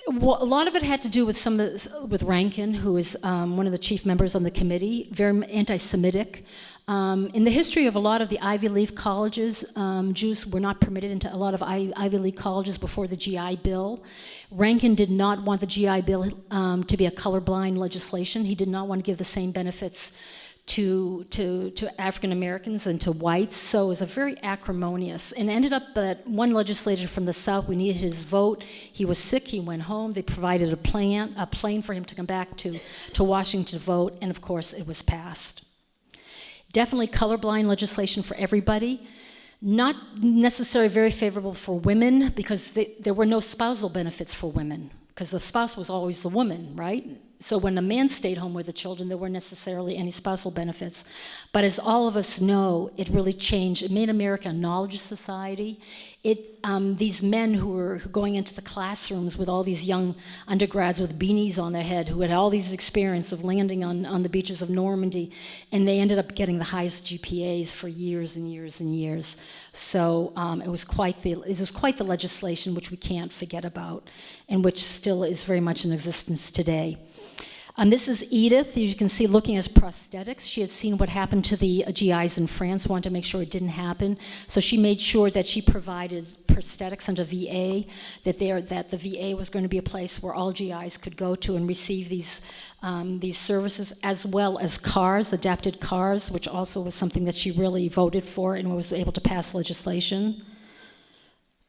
lot of it had to do with with Rankin, who is one of the chief members on the committee, very anti-Semitic. In the history of a lot of the Ivy League colleges, Jews were not permitted into a lot of Ivy League colleges before the GI Bill. Rankin did not want the GI Bill to be a colorblind legislation. He did not want to give the same benefits to African Americans and to whites, so it was a very acrimonious, and ended up that one legislator from the South, we needed his vote. He was sick, he went home, they provided a plane for him to come back to Washington to vote, and of course it was passed. Definitely colorblind legislation for everybody. Not necessarily very favorable for women, because there were no spousal benefits for women, because the spouse was always the woman, right? So when a man stayed home with the children, there weren't necessarily any spousal benefits. But as all of us know, it really changed. It made America a knowledge society. These men who were going into the classrooms with all these young undergrads with beanies on their head, who had all these experience of landing on the beaches of Normandy, and they ended up getting the highest GPAs for years and years and years. So it was quite the legislation which we can't forget about, and which still is very much in existence today. This is Edith. You can see looking at prosthetics. She had seen what happened to the GIs in France, wanted to make sure it didn't happen. So she made sure that she provided prosthetics under VA, that the VA was going to be a place where all GIs could go to and receive these services, as well as cars, adapted cars, which also was something that she really voted for and was able to pass legislation.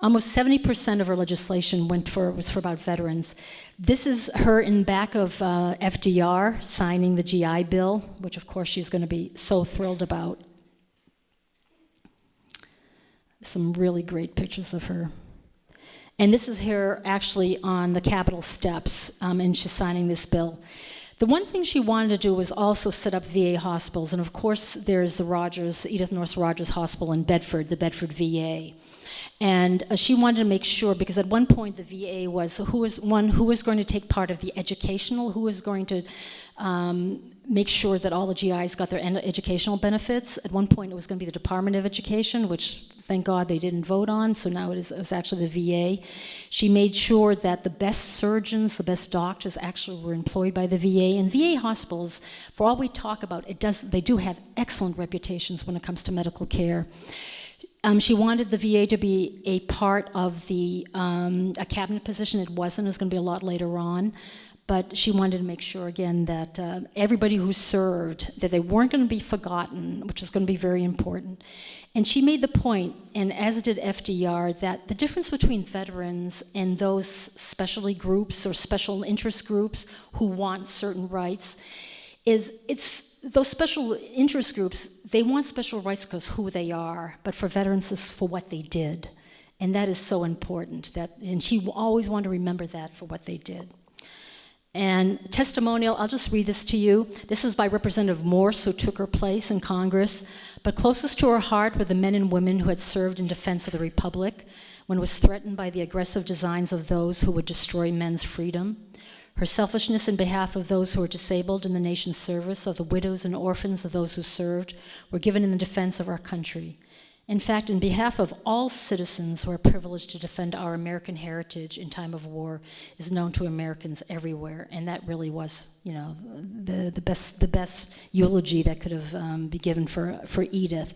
Almost 70% of her legislation was for about veterans. This is her in back of FDR signing the GI Bill, which of course she's going to be so thrilled about. Some really great pictures of her. And this is her actually on the Capitol steps, and she's signing this bill. The one thing she wanted to do was also set up VA hospitals, and of course there's the Edith Norse Rogers Hospital in Bedford, the Bedford VA. And she wanted to make sure, because at one point the VA was who was going to take part of the educational, who was going to make sure that all the GIs got their educational benefits. At one point it was going to be the Department of Education, which thank God they didn't vote on, so now it was actually the VA. She made sure that the best surgeons, the best doctors actually were employed by the VA. And VA hospitals, for all we talk about, they do have excellent reputations when it comes to medical care. She wanted the VA to be a part of a cabinet position. It wasn't. It was going to be a lot later on. But she wanted to make sure, again, that everybody who served, that they weren't going to be forgotten, which is going to be very important. And she made the point, and as did FDR, that the difference between veterans and those specialty groups or special interest groups who want certain rights is those special interest groups, they want special rights because who they are, but for veterans, it's for what they did. And that is so important, and she always wanted to remember that for what they did. And testimonial, I'll just read this to you. This is by Representative Morse, who took her place in Congress. But closest to her heart were the men and women who had served in defense of the Republic when it was threatened by the aggressive designs of those who would destroy men's freedom. Her selfishness in behalf of those who were disabled in the nation's service, of the widows and orphans of those who served, were given in the defense of our country. In fact, in behalf of all citizens who are privileged to defend our American heritage in time of war, is known to Americans everywhere, and that really was, the best eulogy that could have been given for Edith.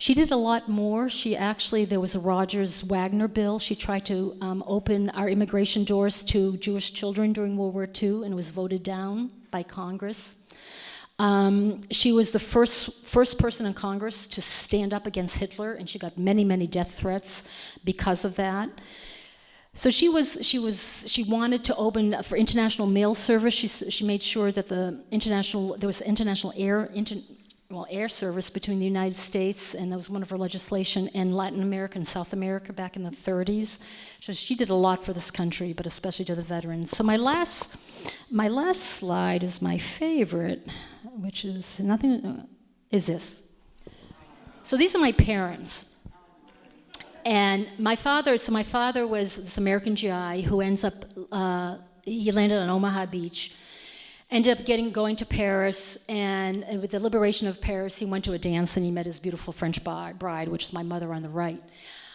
She did a lot more. There was a Rogers-Wagner bill. She tried to open our immigration doors to Jewish children during World War II, and it was voted down by Congress. She was the first person in Congress to stand up against Hitler, and she got many, many death threats because of that. So she wanted to open for international mail service. She made sure that there was international air service between the United States, and that was one of her legislation, and Latin America and South America back in the 30s. So she did a lot for this country, but especially to the veterans. So my last slide is my favorite, which is this. So these are my parents. And my father was this American GI who ends up, he landed on Omaha Beach, ended up going to Paris, and with the liberation of Paris, he went to a dance and he met his beautiful French bride, which is my mother on the right.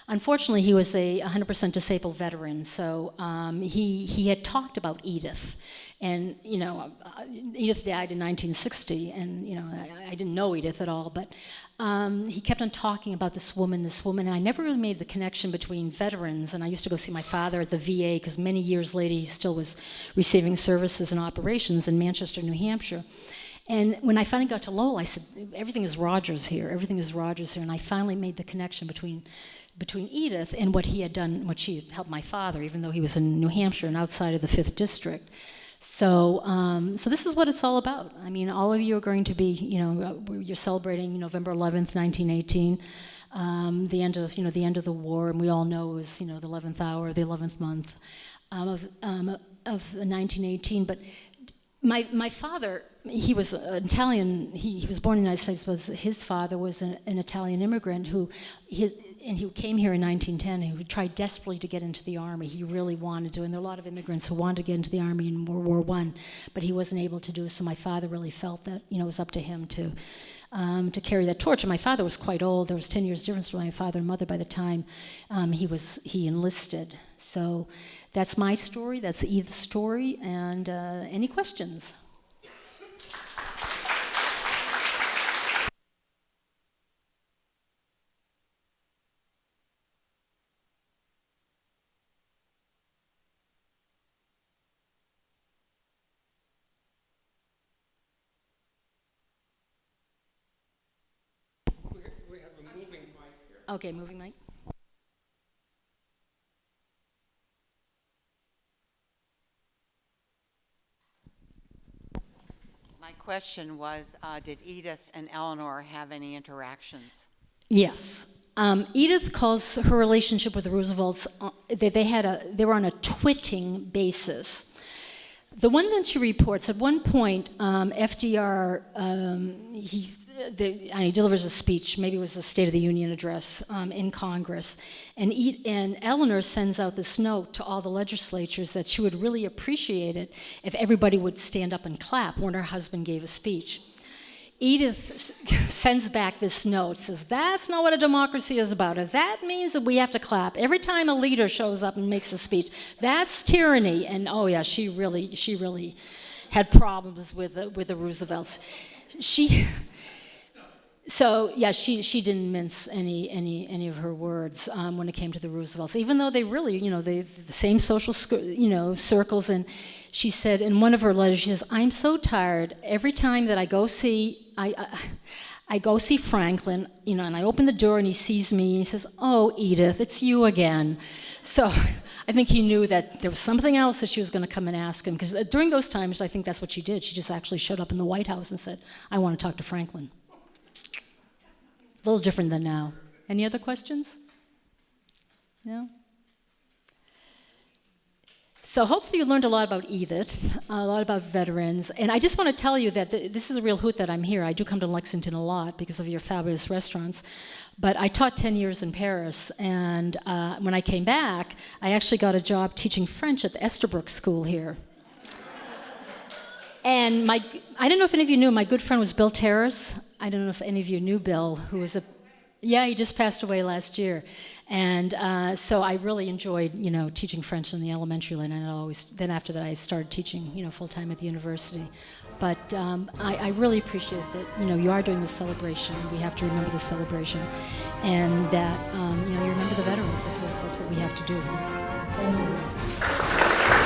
Unfortunately, he was a 100% disabled veteran, so he had talked about Edith. And, Edith died in 1960, and, I didn't know Edith at all, but he kept on talking about this woman, and I never really made the connection between veterans, and I used to go see my father at the VA, because many years later he still was receiving services and operations in Manchester, New Hampshire. And when I finally got to Lowell, I said, everything is Rogers here, and I finally made the connection between Edith and what he had done, what she had helped my father, even though he was in New Hampshire and outside of the 5th District. So this is what it's all about. I mean, all of you are going to be, you're celebrating November 11th, 1918, the end of the war, and we all know it was, the 11th hour, the 11th month of 1918. But my father, he was an Italian. He was born in the United States, but his father was an Italian immigrant and he came here in 1910, and he tried desperately to get into the Army. He really wanted to, and there are a lot of immigrants who wanted to get into the Army in World War I, but he wasn't able to do so. My father really felt that, it was up to him to carry that torch. And my father was quite old. There was 10 years difference between my father and mother by the time he enlisted. So that's my story, that's Edith's story, and any questions? Okay, moving mic. My question was, did Edith and Eleanor have any interactions? Yes. Edith calls her relationship with the Roosevelts, they were on a twitting basis. The one that she reports, at one point, FDR, he delivers a speech, maybe it was the State of the Union address in Congress, and Eleanor sends out this note to all the legislatures that she would really appreciate it if everybody would stand up and clap when her husband gave a speech. Edith sends back this note, says, that's not what a democracy is about. If that means that we have to clap every time a leader shows up and makes a speech, that's tyranny. And oh yeah, she really had problems with the Roosevelts. She didn't mince any of her words when it came to the Roosevelts, even though they really, the same social, circles. And she said in one of her letters, she says, I'm so tired. Every time that I go see Franklin, and I open the door and he sees me, and he says, oh, Edith, it's you again. So I think he knew that there was something else that she was going to come and ask him, because during those times, I think that's what she did. She just actually showed up in the White House and said, I want to talk to Franklin. A little different than now. Any other questions? No? So hopefully you learned a lot about Edith, a lot about veterans. And I just want to tell you that this is a real hoot that I'm here. I do come to Lexington a lot because of your fabulous restaurants. But I taught 10 years in Paris. And when I came back, I actually got a job teaching French at the Estabrook School here. And I don't know if any of you knew, my good friend was Bill Terrace. I don't know if any of you knew Bill, who was he just passed away last year. And so I really enjoyed, teaching French in the elementary line. And then after that, I started teaching, full-time at the university. But I really appreciate that, you are doing this celebration. We have to remember this celebration. And that, you remember the veterans. That's what we have to do. Thank you.